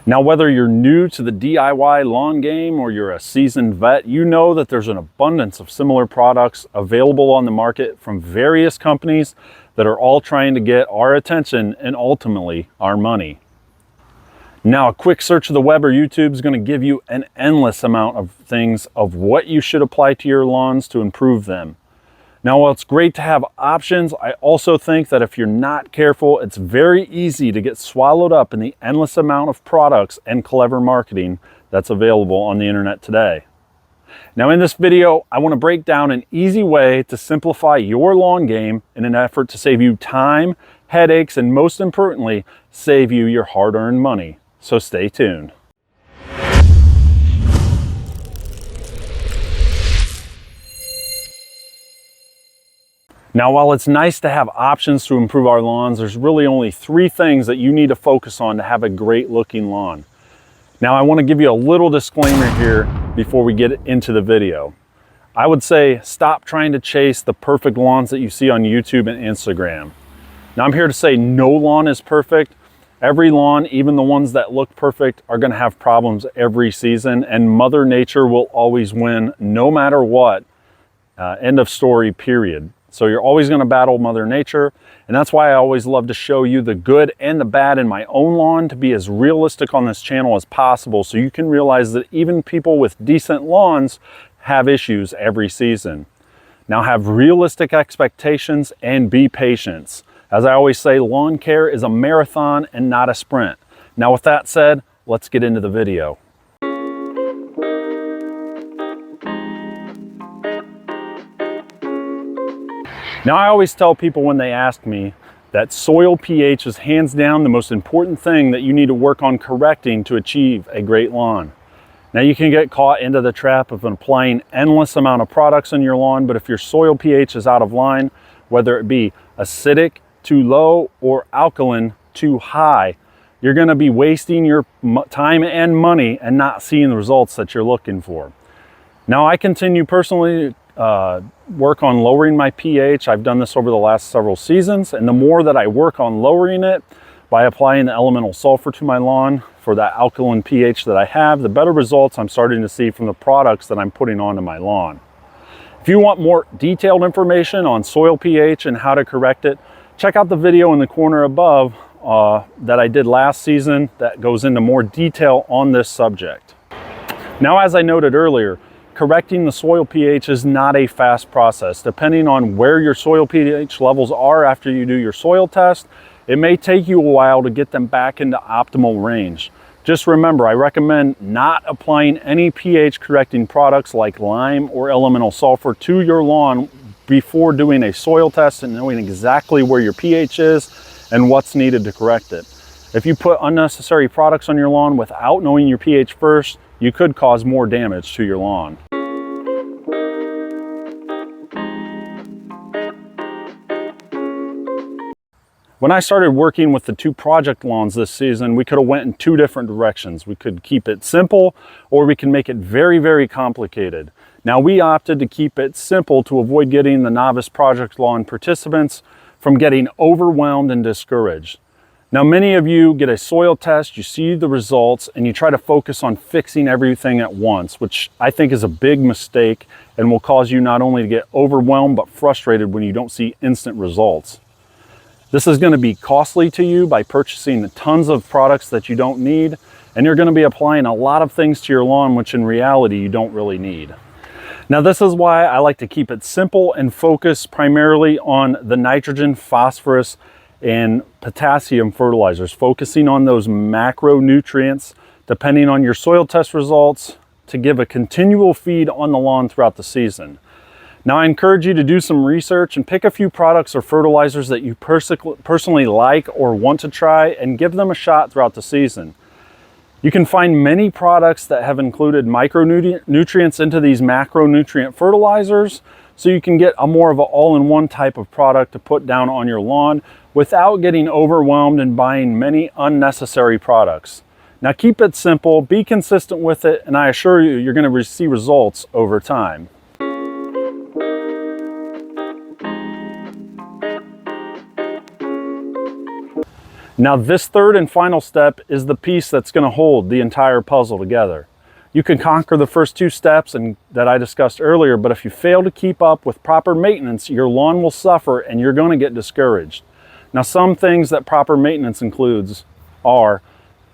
Now, whether you're new to the DIY lawn game or you're a seasoned vet, you know that there's an abundance of similar products available on the market from various companies that are all trying to get our attention and ultimately our money. Now, a quick search of the web or YouTube is going to give you an endless amount of things of what you should apply to your lawns to improve them. Now, while it's great to have options, I also think that if you're not careful, it's very easy to get swallowed up in the endless amount of products and clever marketing that's available on the internet today. Now, in this video, I want to break down an easy way to simplify your lawn game in an effort to save you time, headaches, and most importantly, save you your hard-earned money. So stay tuned. Now, while it's nice to have options to improve our lawns, there's really only 3 things that you need to focus on to have a great looking lawn. Now, I want to give you a little disclaimer here before we get into the video. I would say stop trying to chase the perfect lawns that you see on YouTube and Instagram. Now, I'm here to say no lawn is perfect. Every lawn, even the ones that look perfect, are going to have problems every season, and Mother Nature will always win no matter what. End of story, period. So you're always going to battle Mother Nature, and that's why I always love to show you the good and the bad in my own lawn to be as realistic on this channel as possible, so you can realize that even people with decent lawns have issues every season. Now, have realistic expectations and be patient. As I always say, lawn care is a marathon and not a sprint. Now, with that said, let's get into the video. Now, I always tell people when they ask me that soil pH is hands down the most important thing that you need to work on correcting to achieve a great lawn. Now, you can get caught into the trap of applying endless amount of products in your lawn, but if your soil pH is out of line, whether it be acidic, too low, or alkaline, too high, you're going to be wasting your time and money and not seeing the results that you're looking for. Now, I continue personally work on lowering my pH. I've done this over the last several seasons, and the more that I work on lowering it by applying the elemental sulfur to my lawn for that alkaline pH that I have, the better results I'm starting to see from the products that I'm putting onto my lawn. If you want more detailed information on soil pH and how to correct it, check out the video in the corner above that I did last season that goes into more detail on this subject. Now, as I noted earlier, correcting the soil pH is not a fast process. Depending on where your soil pH levels are after you do your soil test, it may take you a while to get them back into optimal range. Just remember, I recommend not applying any pH correcting products like lime or elemental sulfur to your lawn before doing a soil test and knowing exactly where your pH is and what's needed to correct it. If you put unnecessary products on your lawn without knowing your pH first, you could cause more damage to your lawn. When I started working with the 2 project lawns this season, we could have went in 2 different directions. We could keep it simple, or we can make it very, very complicated. Now, we opted to keep it simple to avoid getting the novice project lawn participants from getting overwhelmed and discouraged. Now, many of you get a soil test, you see the results, and you try to focus on fixing everything at once, which I think is a big mistake and will cause you not only to get overwhelmed, but frustrated when you don't see instant results. This is going to be costly to you by purchasing tons of products that you don't need, and you're going to be applying a lot of things to your lawn, which in reality you don't really need. Now, this is why I like to keep it simple and focus primarily on the nitrogen, phosphorus, and potassium fertilizers, focusing on those macronutrients, depending on your soil test results, to give a continual feed on the lawn throughout the season. Now, I encourage you to do some research and pick a few products or fertilizers that you personally like or want to try and give them a shot throughout the season. You can find many products that have included micronutrients into these macronutrient fertilizers, so you can get a more of an all-in-one type of product to put down on your lawn without getting overwhelmed and buying many unnecessary products. Now, keep it simple, be consistent with it, and I assure you, you're going to see results over time. Now this third and final step is the piece that's going to hold the entire puzzle together. You can conquer the first two steps that I discussed earlier, but if you fail to keep up with proper maintenance, your lawn will suffer and you're going to get discouraged. Now some things that proper maintenance includes are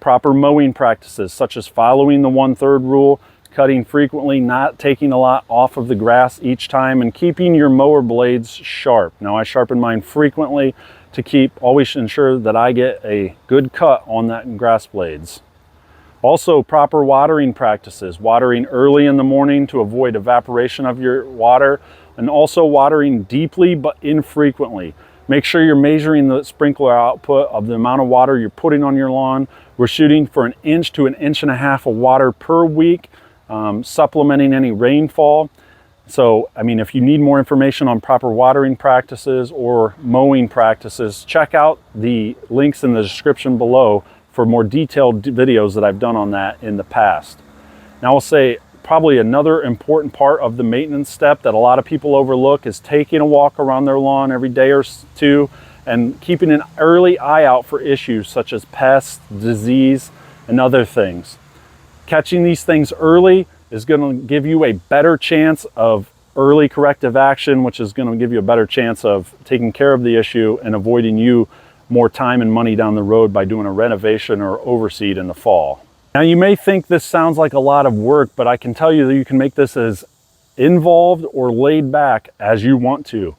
proper mowing practices, such as following the 1/3 rule, cutting frequently, not taking a lot off of the grass each time, and keeping your mower blades sharp. Now I sharpen mine frequently to always ensure that I get a good cut on that grass blades. Also, proper watering practices, watering early in the morning to avoid evaporation of your water, and also watering deeply but infrequently. Make sure you're measuring the sprinkler output of the amount of water you're putting on your lawn. We're shooting for 1 inch to 1.5 inches of water per week, supplementing any rainfall. So, I mean, if you need more information on proper watering practices or mowing practices, check out the links in the description below for more detailed videos that I've done on that in the past. Now I'll say probably another important part of the maintenance step that a lot of people overlook is taking a walk around their lawn every day or two and keeping an early eye out for issues such as pests, disease, and other things. Catching these things early is going to give you a better chance of early corrective action, which is going to give you a better chance of taking care of the issue and avoiding you more time and money down the road by doing a renovation or overseed in the fall. Now you may think this sounds like a lot of work, but I can tell you that you can make this as involved or laid back as you want to.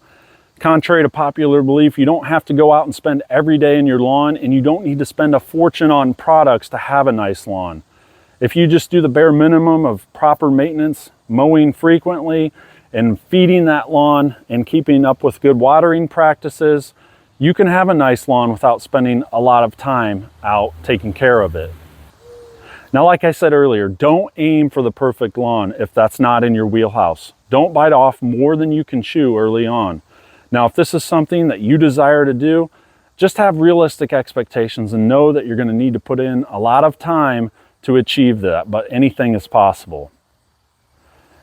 Contrary to popular belief, you don't have to go out and spend every day in your lawn, and you don't need to spend a fortune on products to have a nice lawn. If you just do the bare minimum of proper maintenance, mowing frequently, and feeding that lawn and keeping up with good watering practices, you can have a nice lawn without spending a lot of time out taking care of it. Now, like I said earlier, don't aim for the perfect lawn if that's not in your wheelhouse. Don't bite off more than you can chew early on. Now, if this is something that you desire to do, just have realistic expectations and know that you're going to need to put in a lot of time to achieve that, but anything is possible.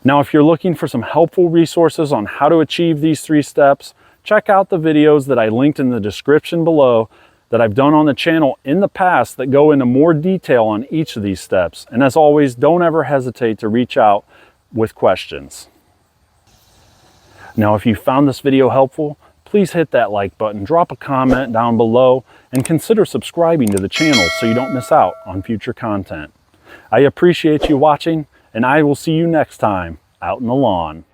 Now, if you're looking for some helpful resources on how to achieve these 3 steps, check out the videos that I linked in the description below that I've done on the channel in the past that go into more detail on each of these steps. And as always, don't ever hesitate to reach out with questions. Now, if you found this video helpful, please hit that like button, drop a comment down below, and consider subscribing to the channel so you don't miss out on future content. I appreciate you watching, and I will see you next time out in the lawn.